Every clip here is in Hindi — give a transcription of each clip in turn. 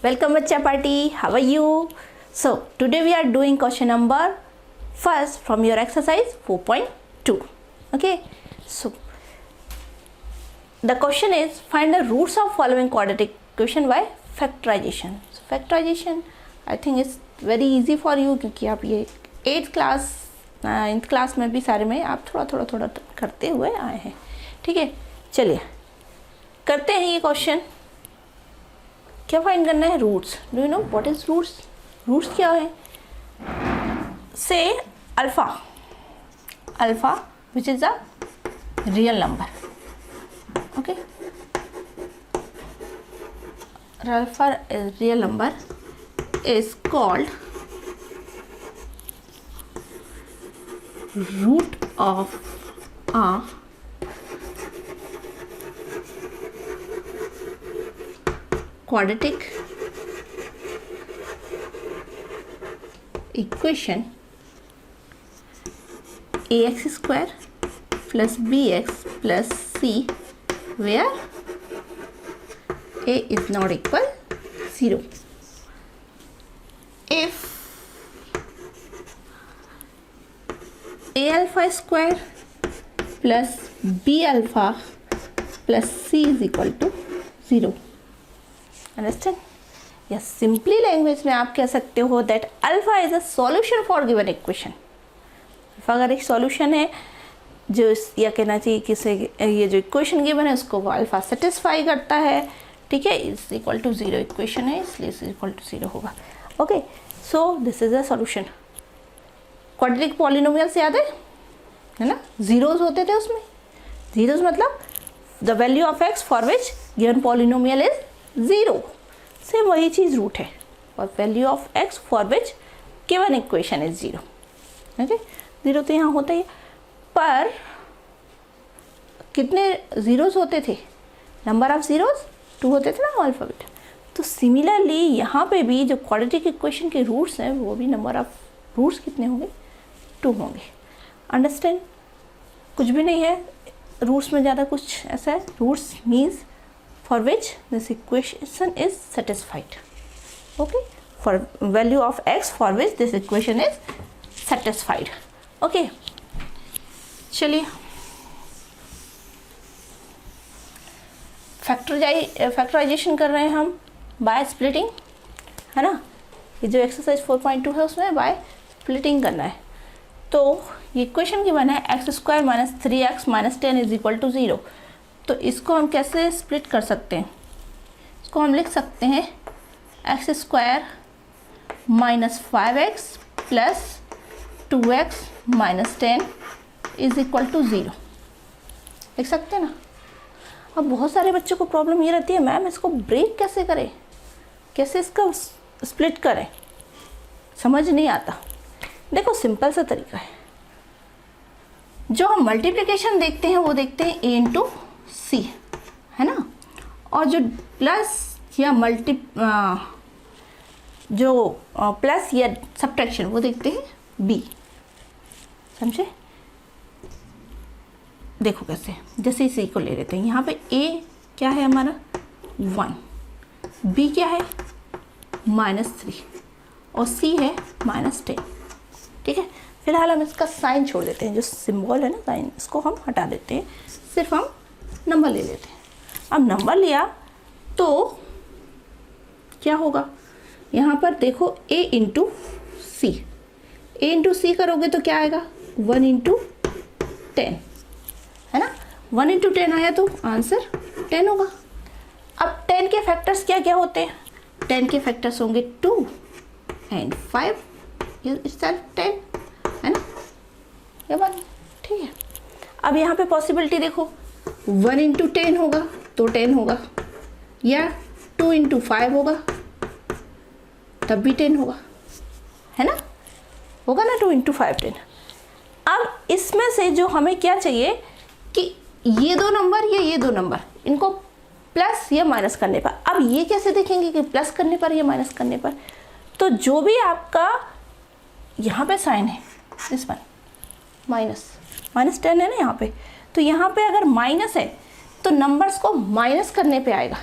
Welcome Bachcha Party. How are you? So today we are doing question number first from your exercise 4.2. Okay. So the question is find the roots of following quadratic equation by factorization. So factorization I think is very easy for you क्योंकि आप ये 8th क्लास 9th क्लास में भी सारे में आप थोड़ा करते हुए आए हैं. ठीक है, चलिए करते हैं ये क्वेश्चन. क्या फाइंड करना है? Roots. Do you know what is roots? Roots क्या है? Say alpha which is a real number. Okay, alpha real number is called root of a quadratic equation ax square plus bx plus c where a is not equal 0. If a alpha square plus b alpha plus c is equal to 0. Understand? या सिंपली लैंग्वेज में आप कह सकते हो that alpha is a solution for given equation. Alpha अगर एक सॉल्यूशन है जो या कहना चाहिए कि ये जो इक्वेशन गिवन है उसको वो अल्फा सेटिस्फाई करता है. ठीक है, इज इक्वल टू 0 इक्वेशन है इसलिए इज इक्वल टू 0 होगा. Okay, so this is a solution. Quadratic polynomials याद है ना? जीरोस होते थे उसमें. जीरोस मतलब the value of X for which given polynomial is 0. Same वही चीज़ रूट है और value of X for which given equation is 0. Okay, 0 तो यहाँ होता ही, पर कितने जीरोस होते थे? नंबर ऑफ जीरोस 2 होते थे ना अल्फाबेट. तो सिमिलरली यहाँ पे भी जो क्वाड्रेटिक इक्वेशन के रूट्स हैं वो भी नंबर ऑफ रूट्स कितने होंगे? 2 होंगे. अंडरस्टैंड? कुछ भी नहीं है रूट्स में ज़्यादा कुछ ऐसा है. Roots means for which this equation is satisfied. Okay, for value of X for which this equation is satisfied. Okay, चलिए फैक्टराइजेशन कर रहे हैं हम बाय स्प्लिटिंग, है ना? ये जो एक्सरसाइज 4.2 है उसमें बाय स्प्लिटिंग करना है. तो ये इक्वेशन की बना है X square minus 3x minus 10 is equal to 0. तो इसको हम कैसे स्प्लिट कर सकते हैं? इसको हम लिख सकते हैं X square minus 5x plus 2x minus 10 is equal to 0. लिख सकते हैं ना? अब बहुत सारे बच्चों को प्रॉब्लम ये रहती है मैम इसको ब्रेक कैसे करें, कैसे इसका स्प्लिट करें, समझ नहीं आता. देखो सिंपल सा तरीका है. जो हम मल्टीप्लिकेशन देखते हैं वो देखते हैं a इंटू सी, है ना? और जो प्लस या जो प्लस या सब्ट्रैक्शन वो देखते हैं b. समझे? देखो कैसे, जैसे इसी को ले लेते हैं. यहाँ पे a क्या है हमारा 1, b क्या है -3 और c है -10. ठीक है, फिलहाल हम इसका साइन छोड़ देते हैं. जो सिंबल है ना साइन, इसको हम हटा देते हैं. सिर्फ हम नंबर ले लेते हैं. अब नंबर लिया तो क्या होगा? यहाँ पर देखो a into C. a into C करोगे तो क्या आएगा? 1 इंटू 10, है ना? 1 इंटू 10 आया तो आंसर 10 होगा. अब 10 के फैक्टर्स क्या क्या होते हैं? 10 के फैक्टर्स होंगे 2 एंड 5 itself 10, है ना? ये बात ठीक है. अब यहाँ पे पॉसिबिलिटी देखो 1 इंटू 10 होगा तो 10 होगा, या 2 इंटू 5 होगा तब भी 10 होगा, है ना? होगा ना 2 इंटू 5 10. अब इसमें से जो हमें क्या चाहिए कि ये दो नंबर या ये दो नंबर इनको प्लस या माइनस करने पर. अब ये कैसे देखेंगे कि प्लस करने पर या माइनस करने पर? तो जो भी आपका यहाँ पे साइन है इस पर -10 है ना यहाँ पे, तो यहाँ पे अगर माइनस है तो नंबर्स को माइनस करने पे आएगा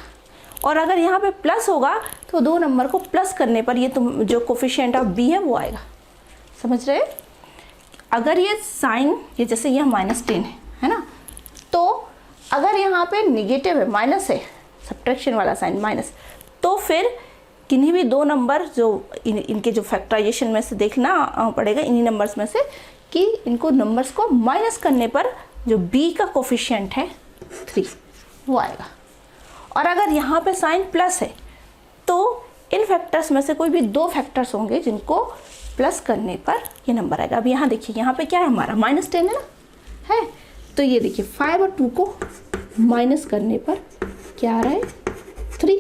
और अगर यहाँ पे प्लस होगा तो दो नंबर को प्लस करने पर ये तुम जो कोफिशिएंट ऑफ b है वो आएगा। समझ रहे? अगर ये साइन ये जैसे यहाँ -10 है ना, तो अगर यहाँ पे निगेटिव है, माइनस है, सब्ट्रैक्शन वाला साइन माइनस, तो फिर किन्हीं भी दो नंबर जो इनके जो फैक्टराइजेशन में से देखना पड़ेगा इन्हीं नंबर्स में से कि इनको नंबर्स को माइनस करने पर जो b का कोफिशिएंट है 3 वो आएगा। और अगर यहाँ पे साइन प्लस है तो इन फैक्टर्स में से कोई भी दो फैक्टर्स होंगे जिनको प्लस करने पर ये नंबर आएगा। अब यहाँ देखिए, यहाँ पे क्या है हमारा -10 है ना, है, तो ये देखिए 5 और 2 को माइनस करने पर क्या आ रहा है, 3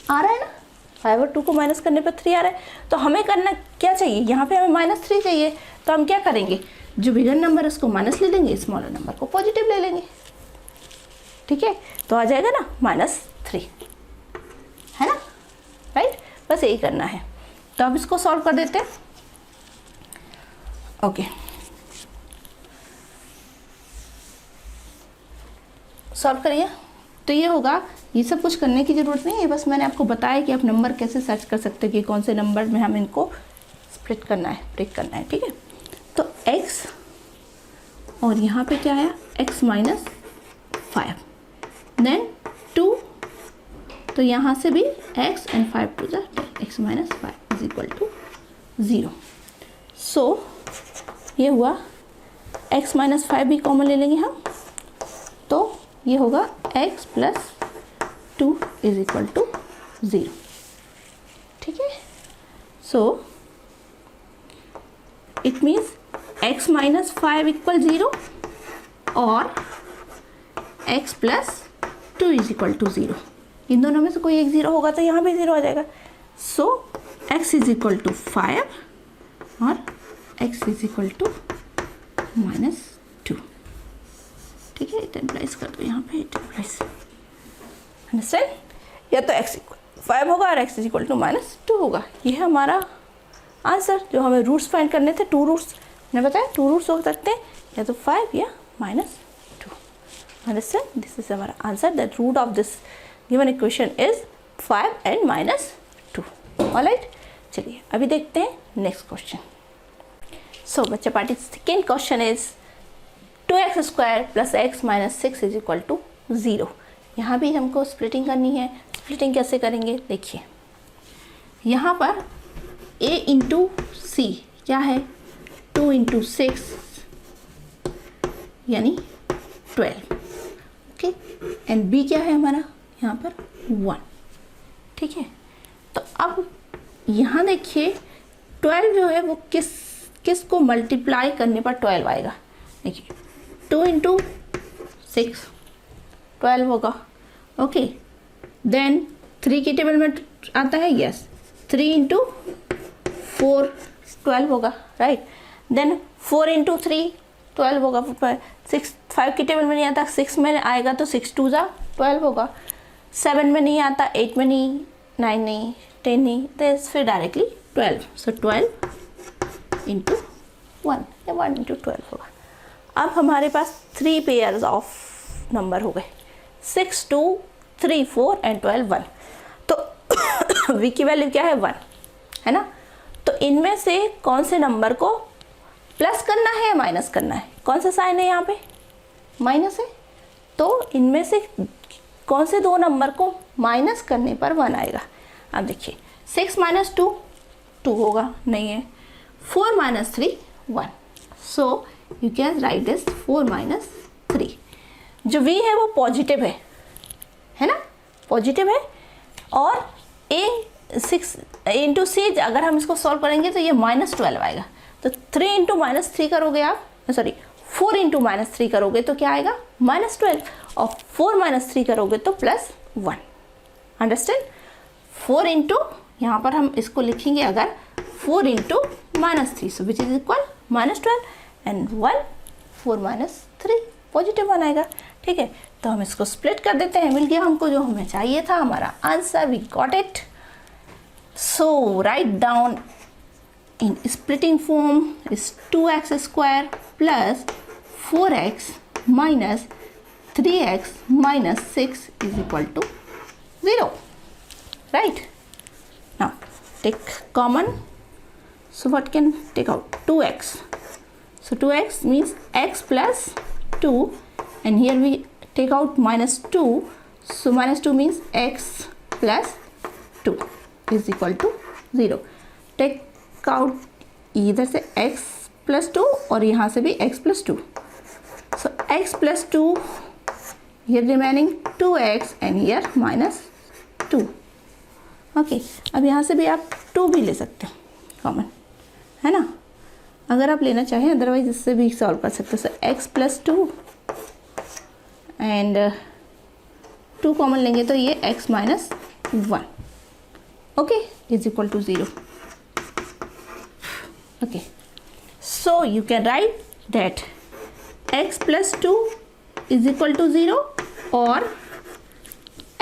आ रहा है ना। 5 और 2 को माइनस करने पर 3 आ रहा है। तो हमें करना क्या चाहिए, यहाँ पे हमें -3 चाहिए, तो हम क्या करेंगे, जो बिगर नंबर है उसको माइनस ले लेंगे, स्मॉलर नंबर को पॉजिटिव ले लेंगे। ठीक है, तो आ जाएगा ना -3, है ना, राइट। बस यही करना है। तो अब इसको सॉल्व कर देते हैं। ओके, सॉल्व करिए। तो ये होगा, ये सब कुछ करने की ज़रूरत नहीं है, बस मैंने आपको बताया कि आप नंबर कैसे सर्च कर सकते हैं कि कौन से नंबर में हम इनको स्प्लिट करना है, ब्रेक करना है। ठीक है, तो x और यहाँ पे क्या है, x -5, देन 2, तो यहाँ से भी x and 5 to the 10, x -5 is equal to 0। सो ये हुआ, x -5 भी कॉमन ले लेंगे हम, तो ये होगा x + 2 is equal to 0। ठीक है, सो इट मीन्स x -5 = 0 और x + 2 is equal to 0। इन दोनों में से कोई एक 0 होगा तो यहाँ भी 0 आ जाएगा। सो x is equal to 5 और x is equal to -2। ठीक है, इट एम्प्लाइज कर दो यहाँ पे, इट एम्प्लाइज, अंडरस्टैंड। या तो x = 5 होगा और x is equal to -2 होगा। ये है हमारा आंसर। जो हमें रूट्स फाइंड करने थे, 2 रूट्स मैंने बताया, 2 रूट्स हो सकते हैं, या तो 5 या -2। अंडरस्टैंड, दिस इज हमारा answer, that root of this given equation is 5 and -2। Alright, चलिए अभी देखते हैं नेक्स्ट क्वेश्चन। सो बच्चा party, second question is 2x² + x - 6 is equal to 0। यहाँ भी हमको स्प्लिटिंग करनी है। स्प्लिटिंग कैसे करेंगे, देखिए यहाँ पर a × c क्या है, 2 × 6 यानी 12। ओके, एंड b क्या है हमारा यहाँ पर 1। ठीक है, तो अब यहाँ देखिए 12 जो है वो किस को मल्टीप्लाई करने पर 12 आएगा। देखिए 2 × 6 12 होगा। ओके, देन 3 की टेबल में आता है, यस, 3 × 4 12 होगा, राइट। देन 4 × 3 12 होगा। 5 की टेबल में नहीं आता, 6 में आएगा तो 6 2 12 होगा। 7 में नहीं आता, 8 में नहीं, 9 नहीं, 10 नहीं, तो फिर डायरेक्टली 12। सो 12 × 1 या 1 × 12 होगा। अब हमारे पास 3 पेयर्स ऑफ नंबर हो गए, 6 2 3 4 एंड 12 1। तो v की वैल्यू क्या है, 1 है ना। तो इनमें से कौन से नंबर को प्लस करना है या माइनस करना है, कौन सा साइन है यहाँ पे, माइनस है। तो इनमें से कौन से दो नंबर को माइनस करने पर 1 आएगा। अब देखिए 6 - 2 2 होगा, नहीं है। 4 - 3 1। सो यू कैन राइट दिस 4 - 3। जो v है वो पॉजिटिव है ना, पॉजिटिव है। और a 6 × c अगर हम इसको सॉल्व करेंगे तो ये -12 आएगा। तो 3 × -3 करोगे आप, सॉरी 4 × -3 करोगे तो क्या आएगा, -12, और 4 - 3 करोगे तो +1। अंडरस्टैंड। 4 × यहाँ पर हम इसको लिखेंगे अगर 4 × -3, so which is equal -12 and 1 4 - 3 positive 1 आएगा। ठीक है, तो हम इसको स्प्लिट कर देते हैं। मिल गया हमको जो हमें चाहिए था, हमारा answer, we got it. So write down in splitting form is 2x² plus 4x minus 3x minus 6 is equal to 0, right? Now take common, so what can take out? 2x. So 2x means x plus 2, and here we take out minus 2, so minus 2 means x plus 2 is equal to 0. Take out इधर से x plus 2 और यहाँ से भी x plus 2. So x plus 2, here remaining 2x and here minus 2. Okay, अब यहाँ से भी आप 2 भी ले सकते हो कॉमन, है ना, अगर आप लेना चाहें, अदरवाइज इससे भी सॉल्व कर सकते हो. So x plus 2 and 2 common लेंगे तो ये x minus 1, okay, is equal to 0. Okay, so you can write that x plus 2 is equal to 0 और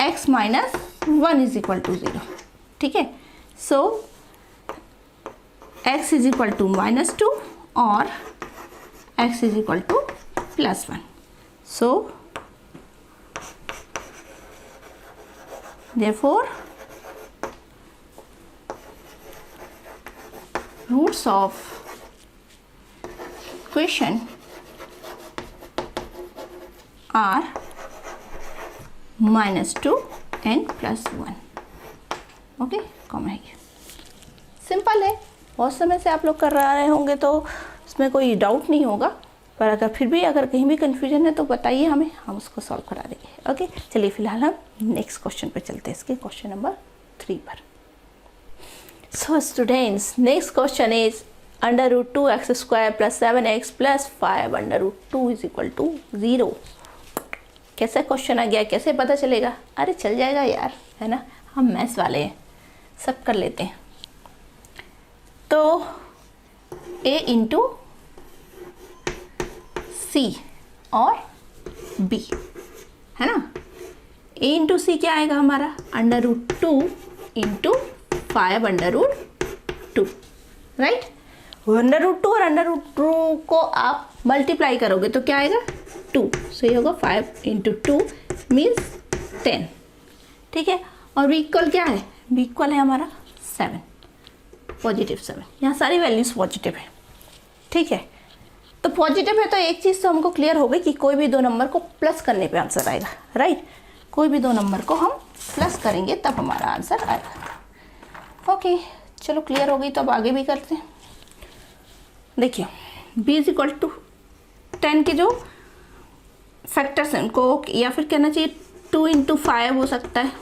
x minus 1 is equal to 0. ठीक है, so x is equal to minus 2 और x is equal to plus 1. So therefore roots of equation are -2 and +1. Okay, common है, सिंपल है. बहुत समय से आप लोग कर रहे होंगे तो इसमें कोई डाउट नहीं होगा, पर अगर फिर भी अगर कहीं भी कन्फ्यूजन है तो बताइए हमें, हम उसको सॉल्व करा देंगे. ओके, चलिए फिलहाल हम नेक्स्ट क्वेश्चन पे चलते हैं, इसके क्वेश्चन नंबर 3 पर. So students, next question is √2x² + 7x + 5√2 is equal to 0. कैसा क्वेश्चन आ गया, कैसे पता चलेगा? अरे चल जाएगा यार, है ना, हम मैथ्स वाले हैं, सब कर लेते हैं. तो a इंटू सी और b, है ना. a इंटू सी क्या आएगा हमारा? √2 इंटू 5√2, राइट. √2 और √2 को आप मल्टीप्लाई करोगे तो क्या आएगा? 2. सो ये होगा 5 इंटू 2 मीन्स 10. ठीक है, और b इक्वल क्या है? b इक्वल है हमारा 7, पॉजिटिव 7. यहाँ सारी वैल्यूज पॉजिटिव है. ठीक है, तो पॉजिटिव है तो एक चीज़ तो हमको क्लियर हो गई कि कोई भी 2 नंबर को प्लस करने पे आंसर आएगा, राइट. कोई भी 2 नंबर को हम प्लस करेंगे तब हमारा आंसर आएगा. ओके, चलो क्लियर हो गई, तो अब आगे भी करते हैं. देखिए, b इज इक्वल टू 10 के जो फैक्टर्स हैं उनको, या फिर कहना चाहिए 2 इंटू 5 हो सकता है,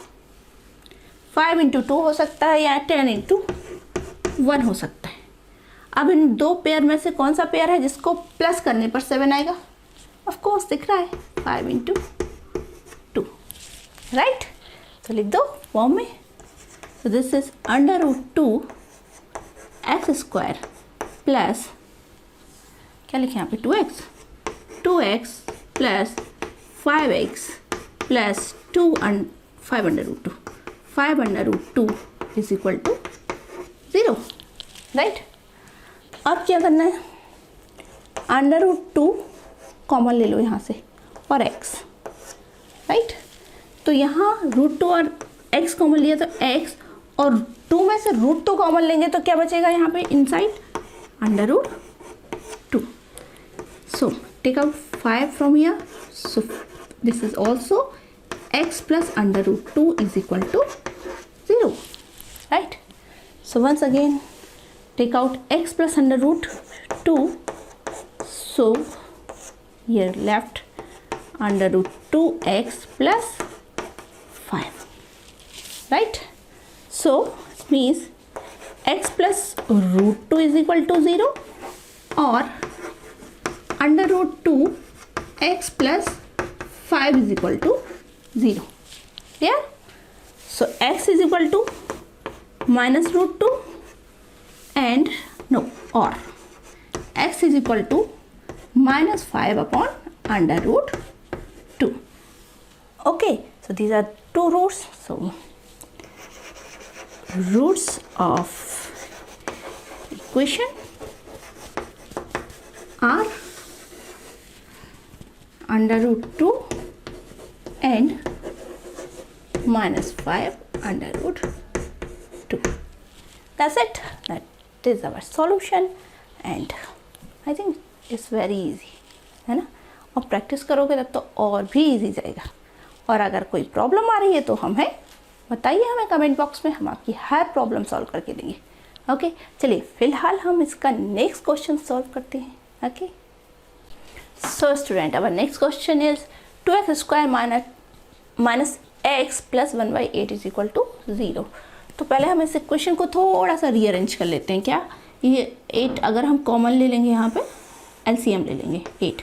5 इंटू 2 हो सकता है, या 10 इंटू 1 हो सकता है. अब इन 2 पेयर में से कौन सा पेयर है जिसको प्लस करने पर 7 आएगा? ऑफ कोर्स दिख रहा है, 5 इंटू 2, राइट. तो लिख दो फॉर्म में. So this is √2 x² plus, क्या लिखे यहाँ पे? 2x plus 5x plus 5√2. 5√2 is equal to 0, right. अब क्या करना है? √2 कॉमन ले लो यहाँ से और x, राइट. तो यहाँ √2 और x कॉमन लिया तो x, और 2 में से √2 कॉमन लेंगे तो क्या बचेगा यहाँ पे inside? √2. So take out 5 from here. So this is also x plus √2 is equal to 0, right. So once again take out x plus √2. So here left √2x plus 5, right. So means x plus √2 is equal to 0 or √2x plus 5 is equal to 0. Yeah. So x is equal to -√2 and no, or x is equal to -5 upon √2. Okay, so these are 2 roots. So roots of equation are √2 and -5 under root 2. That's it. That is our solution and I think it's very easy, है ना. और प्रैक्टिस करोगे तब तो और भी इजी जाएगा. और अगर कोई प्रॉब्लम आ रही है तो हमें बताइए, हमें कमेंट बॉक्स में, हम आपकी हर प्रॉब्लम सॉल्व करके देंगे. ओके चलिए फिलहाल हम इसका नेक्स्ट क्वेश्चन सॉल्व करते हैं. Okay so student, our next question is 2x² minus x plus 1/8 is equal to 0. तो पहले हम इस इक्वेशन को थोड़ा सा रीअरेंज कर लेते हैं. क्या ये 8 अगर हम कॉमन ले लेंगे, यहाँ पे एलसीएम ले लेंगे 8,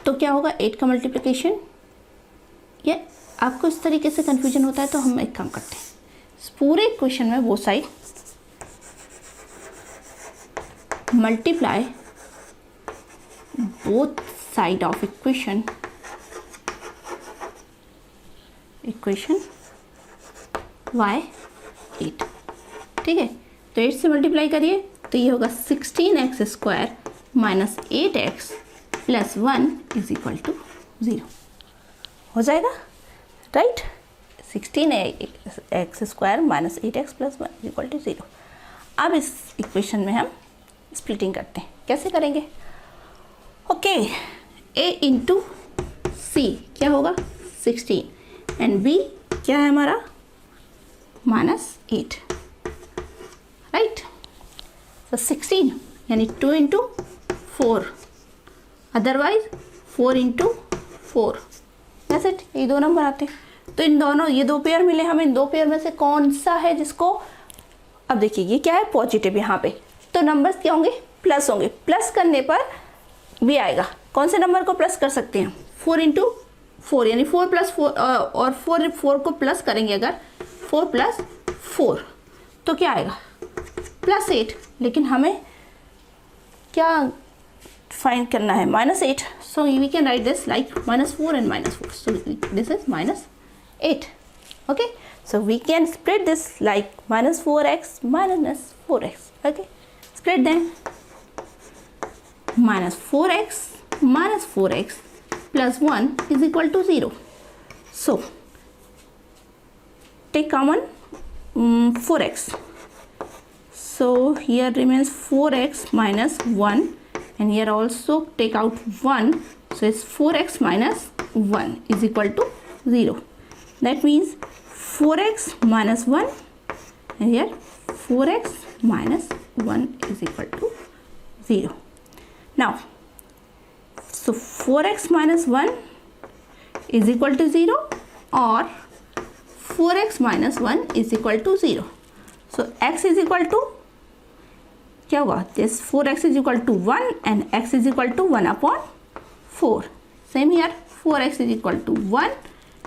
तो क्या होगा 8 का मल्टीप्लिकेशन. ये आपको इस तरीके से कन्फ्यूजन होता है तो हम एक काम करते हैं, इस पूरे इक्वेशन में वो side multiply both side of equation y8. ठीक है, तो 8 से मल्टीप्लाई करिए तो ये होगा 16x² minus 8x plus 1 is equal to 0 हो जाएगा, right. 16x² minus 8x plus 1 is equal to 0. अब इस इक्वेशन में हम स्प्लिटिंग करते हैं. कैसे करेंगे? ओके, a इंटू सी क्या होगा 16 एंड b क्या है हमारा -8, राइट. तो 16 यानी 2 इंटू 4, अदरवाइज 4 इंटू 4. वैसे ये दो नंबर आते हैं, तो इन दोनों, ये दो पेयर मिले हमें, इन दो पेयर में से कौन सा है जिसको, अब देखिए ये क्या है पॉजिटिव यहाँ पे, तो नंबर्स क्या होंगे प्लस होंगे. प्लस करने पर भी आएगा. कौन से नंबर को प्लस कर सकते हैं? 4 इंटू 4 यानी 4 प्लस 4, और 4 को प्लस करेंगे अगर 4 प्लस 4 तो क्या आएगा +8. लेकिन हमें क्या फाइंड करना है -8. So we can write this like -4 and -4. So this is -8. Okay, so we can split this like -4x minus 4x. Okay, split them. -4x minus 4x plus 1 is equal to 0. So take common 4x. So here remains 4x minus 1 and here also take out 1. So it's 4x minus 1 is equal to 0. That means 4x minus 1 and here 4x minus 1 is equal to 0. Now, so 4x minus 1 is equal to 0 or 4x minus 1 is equal to 0. So x is equal to क्या होगा? This 4x is equal to 1 and x is equal to 1 upon 4. Same here, 4x is equal to 1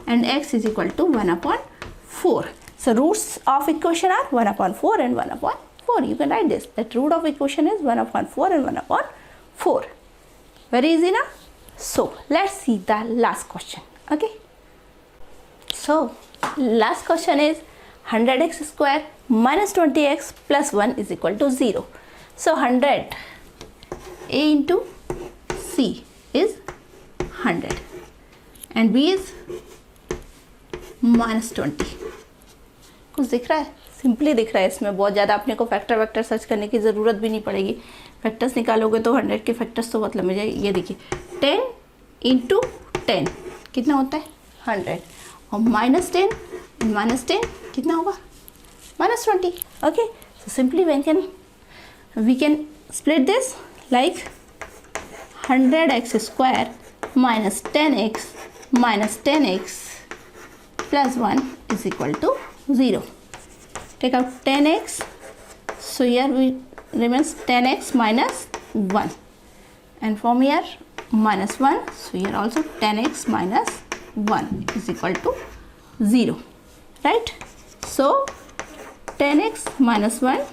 and x is equal to 1 upon 4. So roots of equation are 1 upon 4 and 1 upon 4. You can write this, that root of equation is 1 upon 4 and 1 upon 4. Very easy now. So let's see the last question. Okay, so last question is 100x² minus 20x plus 1 is equal to 0. So 100 a into c is 100 and b is -20. कुछ दिख रहा है? सिंपली दिख रहा है. इसमें बहुत ज़्यादा अपने को फैक्टर वेक्टर सर्च करने की ज़रूरत भी नहीं पड़ेगी. फैक्टर्स निकालोगे तो 100 के फैक्टर्स तो बहुत लंबे जाएंगे. ये देखिए 10 इंटू 10 कितना होता है 100 और -10 कितना होगा -20. Okay, so simply we can split this like 100x² minus 10x minus 10x plus 1 is equal to 0. Take out 10x, so here we remains 10x minus 1 and from here -1, so here also 10x minus 1 is equal to 0, right? So 10x minus 1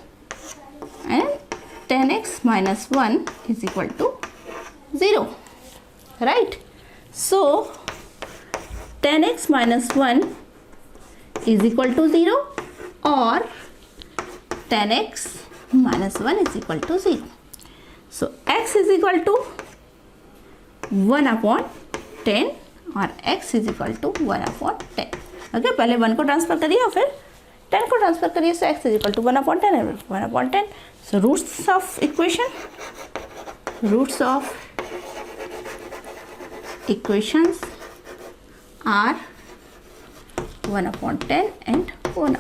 and 10x minus 1 is equal to 0, right? So 10x minus 1 is equal to 0 or 10x minus 1 is equal to 0. So x is equal to 1 upon 10 or x is equal to 1 upon 10. Okay, पहले 1 को ट्रांसफर करिए और फिर 10 को ट्रांसफर करिए। So x is equal to 1/10 है, 1/10। So roots of equation, roots of equations are 1/10 and 1/10।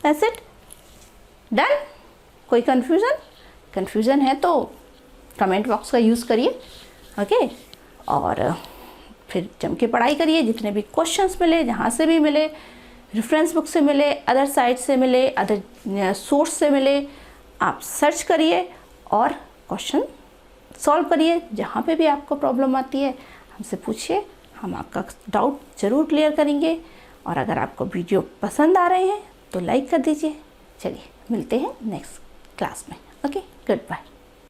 That's it, done. कोई कन्फ्यूज़न है तो कमेंट बॉक्स का यूज़ करिए, ओके। और फिर जम के पढ़ाई करिए, जितने भी क्वेश्चंस मिले, जहाँ से भी मिले, रेफरेंस बुक से मिले, अदर साइट से मिले, अदर सोर्स से मिले, आप सर्च करिए और क्वेश्चन सॉल्व करिए। जहाँ पे भी आपको प्रॉब्लम आती है हमसे पूछिए, हम आपका डाउट ज़रूर क्लियर करेंगे। और अगर आपको वीडियो पसंद आ रहे हैं तो लाइक कर दीजिए। चलिए मिलते हैं नेक्स्ट क्लास में, ओके, गुड बाय।